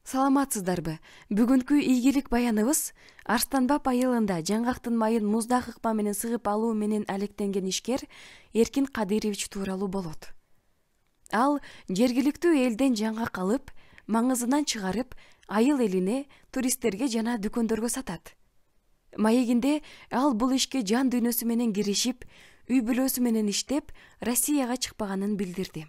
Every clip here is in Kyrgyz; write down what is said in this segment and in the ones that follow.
Саламатсыздарбы? Бүгүнкү ийгилик баяныбыз Арстанбап айылында жаңгактын майын муздак ыкма менен сыгып алуу менен алектенген ишкер Эркин Кадырович тууралуу болот. Ал жергиликтүү элден жаңгак алып, маңызынан чыгарып, айыл элине, туристтерге жана дүкөндөргө сатат. Маегинде ал бул ишке жан дүйнөсү менен киришип, үй бүлөсү менен иштеп, Россияга чыкпаганын билдирди.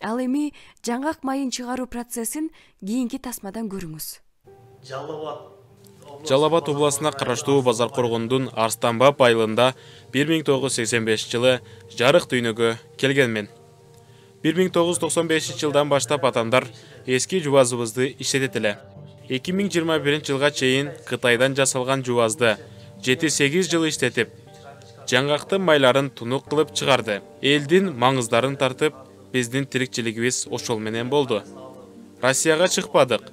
Ал эми жаңгак майын чыгаруу процессин кийинки тасмадан көрүңүз. Жалал-Абад областына караштуу Базаркоргондун Арстанбап айылында 1985 жылы жарык дүйнөгө келгенмен. 1995 жылдан баштап атамдар эски жубазыбызды иштетет эле. 2021 жылга чейин Кытайдан жасалган жубазды 7-8 жыл иштетип, жаңгактын майларын тунук кылып чыгарды. Элдин маңыздарын тартып, биздин тирикчилигибиз ошол менен болду. Россияга чыкпадык.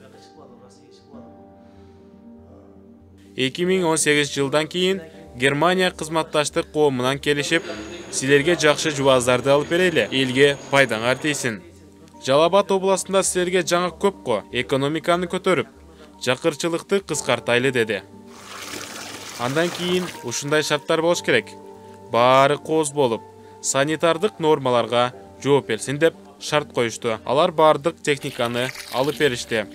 2018 жылдан кийин Германия кызматташтык коомунан келишип, силерге жакшы жубаздарды алып берели, элге пайдаңар тийсин. Жалал-Абад областында силерге жаңгак көп го, экономиканы көтөрүп, жакырчылыкты кыскартайлы деди. Андан кийин ушундай шарттар болуш керек. Баары кооз болуп, санитардык нормаларга жооп берсин деп шарт коюшту. Алар бардык техниканы алып беришти.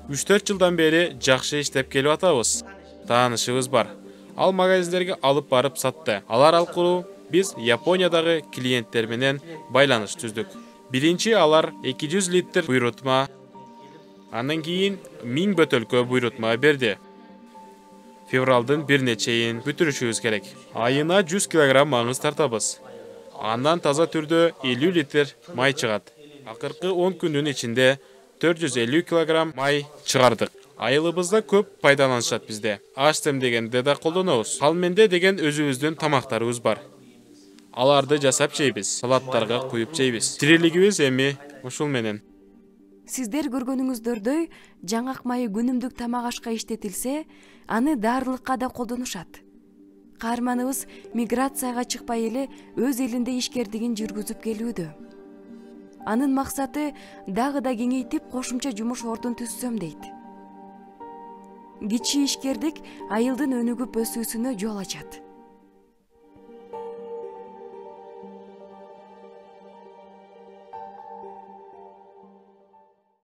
3-4 жылдан бери жакшы иштеп келип атабыз. Таанышыбыз бар. Ал магазиндерге алып барып сатты. Алар аркылуу биз Япониядагы клиенттер менен байланыш түздүк. Биринчи алар 200 литр буйрутма, андан кийин 1000 бөтөлкө буйрутма берди. Февралдын 1-не чейин бүтүрүшүбүз керек. Айына 100 килограмм маңыз тартабыз. Андан таза түрдө 50 литр май чыгат. Акыркы 10 күндүн ичинде 450 килограмм май чыгардык. Айылыбызда көп пайдаланышат бизде. Аш демдегенде да колдонобуз. Калменде деген өзүбүздүн тамактарыбыз бар. Аларды жасап жейбиз, салаттарга куюп жейбиз. Тирилигибиз эми ушул менен. Сиздер көргөнүңүздөрдөй, жаңгак майы күнүмдүк тамак ашка иштетилсе, аны дарылыкка да колдонушат. Каарманыбыз миграцияга чыкпай эле өз элинде ишкердигин жүргүзүп келүүдө. Анын максаты дагы да кеңейтип кошумча жумуш ордун түзсөм дейт. Кичи ишкердик айылдын өнүгүп өсүүсүнө жол ачат.